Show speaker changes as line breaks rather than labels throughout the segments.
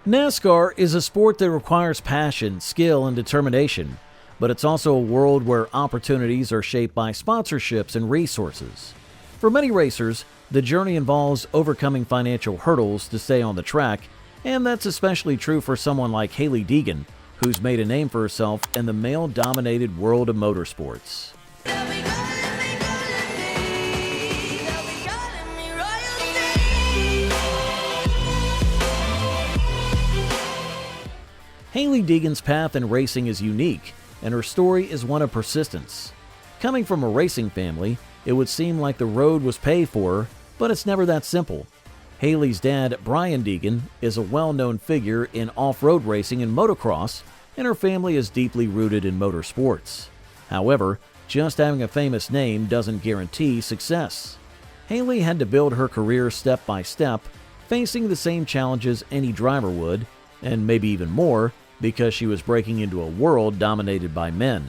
NASCAR is a sport that requires passion, skill, and determination, but it's also a world where opportunities are shaped by sponsorships and resources. For many racers, the journey involves overcoming financial hurdles to stay on the track, and that's especially true for someone like Hailie Deegan, who's made a name for herself in the male-dominated world of motorsports. Hailie Deegan's path in racing is unique, and her story is one of persistence. Coming from a racing family, it would seem like the road was paved for her, but it's never that simple. Hailie's dad, Brian Deegan, is a well-known figure in off-road racing and motocross, and her family is deeply rooted in motorsports. However, just having a famous name doesn't guarantee success. Hailie had to build her career step by step, facing the same challenges any driver would, and maybe even more, because she was breaking into a world dominated by men.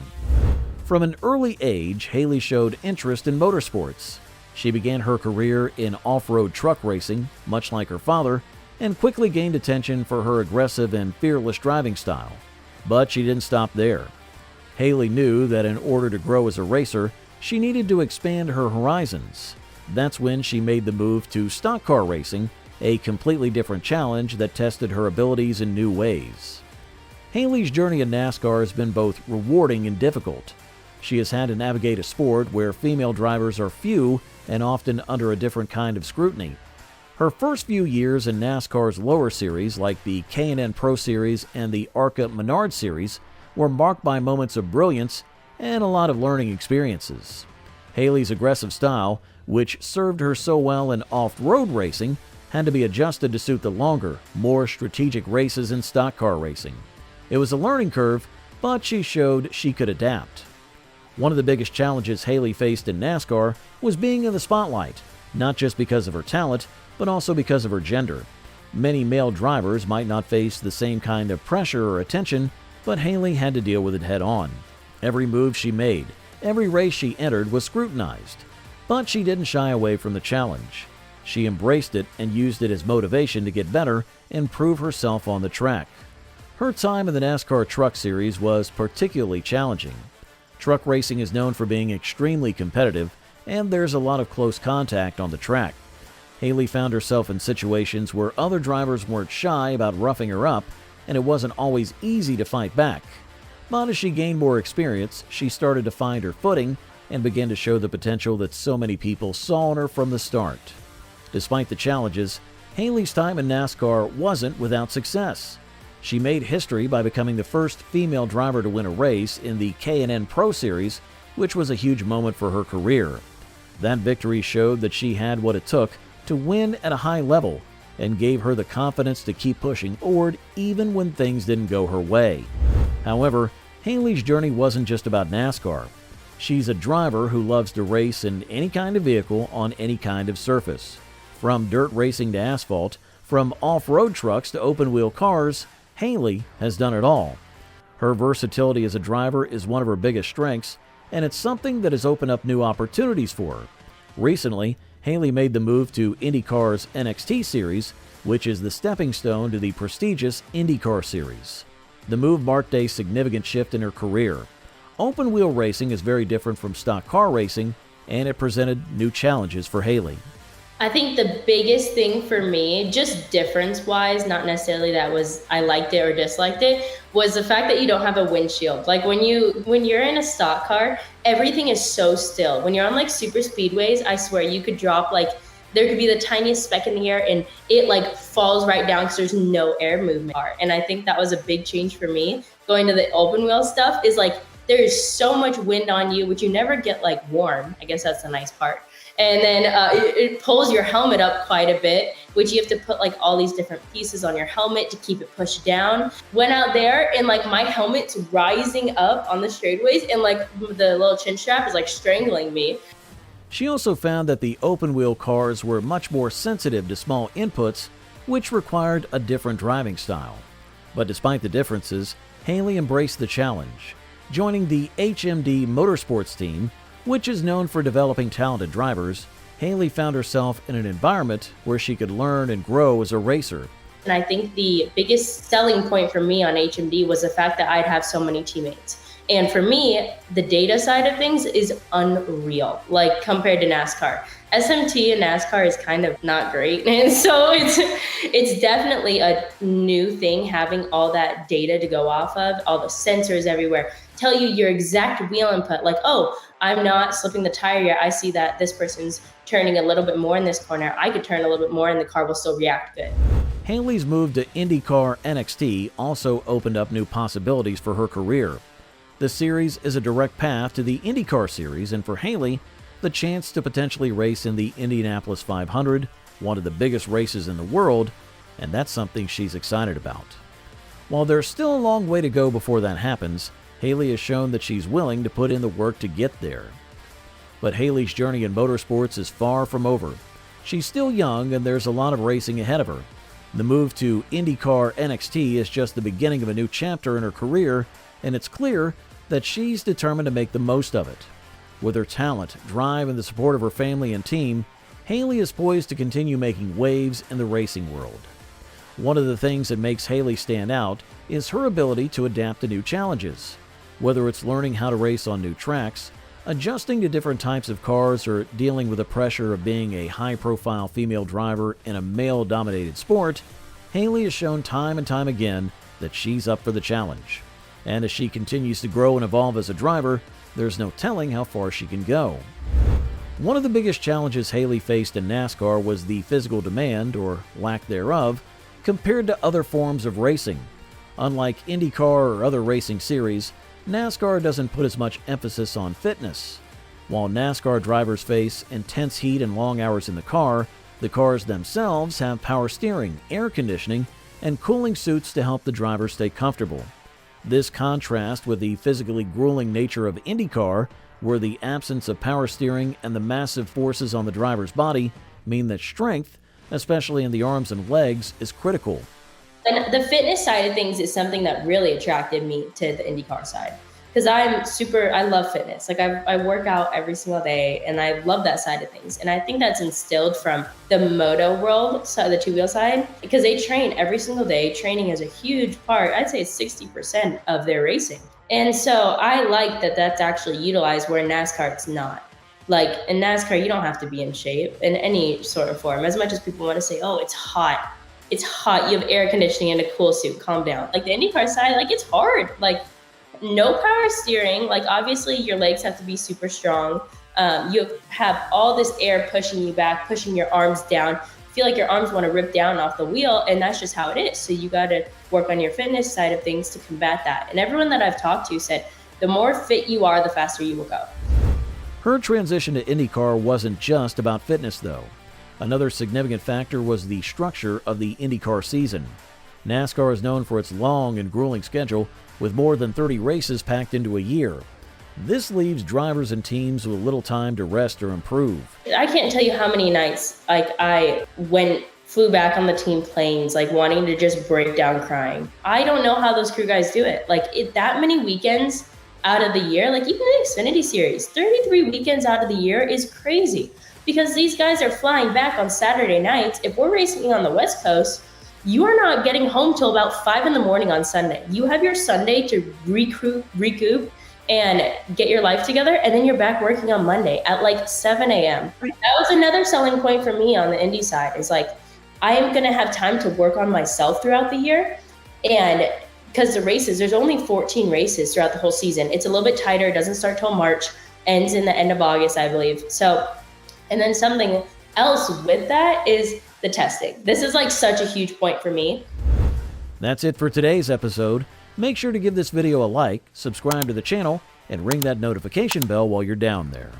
From an early age, Hailie showed interest in motorsports. She began her career in off-road truck racing, much like her father, and quickly gained attention for her aggressive and fearless driving style. But she didn't stop there. Hailie knew that in order to grow as a racer, she needed to expand her horizons. That's when she made the move to stock car racing, a completely different challenge that tested her abilities in new ways. Hailie's journey in NASCAR has been both rewarding and difficult. She has had to navigate a sport where female drivers are few and often under a different kind of scrutiny. Her first few years in NASCAR's lower series, like the K&N Pro Series and the ARCA Menard Series, were marked by moments of brilliance and a lot of learning experiences. Hailie's aggressive style, which served her so well in off-road racing, had to be adjusted to suit the longer, more strategic races in stock car racing. It was a learning curve, but she showed she could adapt. One of the biggest challenges Hailie faced in NASCAR was being in the spotlight, not just because of her talent, but also because of her gender. Many male drivers might not face the same kind of pressure or attention, but Hailie had to deal with it head-on. Every move she made, every race she entered was scrutinized, but she didn't shy away from the challenge. She embraced it and used it as motivation to get better and prove herself on the track. Her time in the NASCAR Truck Series was particularly challenging. Truck racing is known for being extremely competitive, and there's a lot of close contact on the track. Hailie found herself in situations where other drivers weren't shy about roughing her up, and it wasn't always easy to fight back. But as she gained more experience, she started to find her footing and began to show the potential that so many people saw in her from the start. Despite the challenges, Hailie's time in NASCAR wasn't without success. She made history by becoming the first female driver to win a race in the K&N Pro Series, which was a huge moment for her career. That victory showed that she had what it took to win at a high level and gave her the confidence to keep pushing forward even when things didn't go her way. However, Hailie's journey wasn't just about NASCAR. She's a driver who loves to race in any kind of vehicle on any kind of surface. From dirt racing to asphalt, from off-road trucks to open-wheel cars, Hailie has done it all. Her versatility as a driver is one of her biggest strengths, and it's something that has opened up new opportunities for her. Recently, Hailie made the move to IndyCar's NXT Series, which is the stepping stone to the prestigious IndyCar Series. The move marked a significant shift in her career. Open-wheel racing is very different from stock car racing, and it presented new challenges for Hailie.
I think the biggest thing for me, just difference-wise, not necessarily that was I liked it or disliked it, was the fact that you don't have a windshield. Like when you're in a stock car, everything is so still. When you're on like super speedways, I swear you could drop there could be the tiniest speck in the air and it falls right down because there's no air movement. And I think that was a big change for me. Going to the open wheel stuff is there is so much wind on you, which you never get warm. I guess that's the nice part. And then it pulls your helmet up quite a bit, which you have to put all these different pieces on your helmet to keep it pushed down. Went out there and my helmet's rising up on the straightaways and the little chin strap is strangling me.
She also found that the open-wheel cars were much more sensitive to small inputs, which required a different driving style. But despite the differences, Hailie embraced the challenge. Joining the HMD Motorsports team, which is known for developing talented drivers, Hailie found herself in an environment where she could learn and grow as a racer.
And I think the biggest selling point for me on HMD was the fact that I'd have so many teammates. And for me, the data side of things is unreal, like compared to NASCAR. SMT and NASCAR is kind of not great. And so it's definitely a new thing, having all that data to go off of, all the sensors everywhere, tell you your exact wheel input. Like, oh, I'm not slipping the tire yet. I see that this person's turning a little bit more in this corner. I could turn a little bit more and the car will still react good.
Hailie's move to IndyCar NXT also opened up new possibilities for her career. The series is a direct path to the IndyCar series, and for Hailie, the chance to potentially race in the Indianapolis 500, one of the biggest races in the world, and that's something she's excited about. While there's still a long way to go before that happens, Hailie has shown that she's willing to put in the work to get there. But Hailie's journey in motorsports is far from over. She's still young and there's a lot of racing ahead of her. The move to IndyCar NXT is just the beginning of a new chapter in her career, and it's clear that she's determined to make the most of it. With her talent, drive, and the support of her family and team, Hailie is poised to continue making waves in the racing world. One of the things that makes Hailie stand out is her ability to adapt to new challenges. Whether it's learning how to race on new tracks, adjusting to different types of cars, or dealing with the pressure of being a high-profile female driver in a male-dominated sport, Hailie has shown time and time again that she's up for the challenge. And as she continues to grow and evolve as a driver, there's no telling how far she can go. One of the biggest challenges Hailie faced in NASCAR was the physical demand, or lack thereof, compared to other forms of racing. Unlike IndyCar or other racing series, NASCAR doesn't put as much emphasis on fitness. While NASCAR drivers face intense heat and long hours in the cars themselves have power steering, air conditioning, and cooling suits to help the driver stay comfortable. This contrast with the physically grueling nature of IndyCar, where the absence of power steering and the massive forces on the driver's body mean that strength, especially in the arms and legs, is critical.
And the fitness side of things is something that really attracted me to the IndyCar side. Because I love fitness. Like I work out every single day and I love that side of things. And I think that's instilled from the moto world, so the two-wheel side, because they train every single day. Training is a huge part. I'd say it's 60% of their racing. And so I like that that's actually utilized where in NASCAR it's not. Like in NASCAR, you don't have to be in shape in any sort of form. As much as people want to say, oh, it's hot. It's hot. You have air conditioning and a cool suit. Calm down. Like the IndyCar side, like it's hard. Like no power steering. Like obviously your legs have to be super strong. You have all this air pushing you back, pushing your arms down. Feel like your arms want to rip down off the wheel, and that's just how it is. So you got to work on your fitness side of things to combat that. And everyone that I've talked to said, the more fit you are, the faster you will go.
Her transition to IndyCar wasn't just about fitness, though. Another significant factor was the structure of the IndyCar season. NASCAR is known for its long and grueling schedule, with more than 30 races packed into a year. This leaves drivers and teams with little time to rest or improve.
I can't tell you how many nights I flew back on the team planes, wanting to just break down crying. I don't know how those crew guys do it. That many weekends out of the year, even the Xfinity Series, 33 weekends out of the year is crazy, because these guys are flying back on Saturday nights. If we're racing on the West Coast, you are not getting home till about 5 a.m. on Sunday. You have your Sunday to recoup and get your life together, and then you're back working on Monday at 7 a.m. That was another selling point for me on the Indy side, is I am gonna have time to work on myself throughout the year. And because the races, there's only 14 races throughout the whole season. It's a little bit tighter, it doesn't start till March, ends in the end of August, I believe. So, and then something else with that is the testing. This is such a huge point for me.
That's it for today's episode. Make sure to give this video a like, subscribe to the channel, and ring that notification bell while you're down there.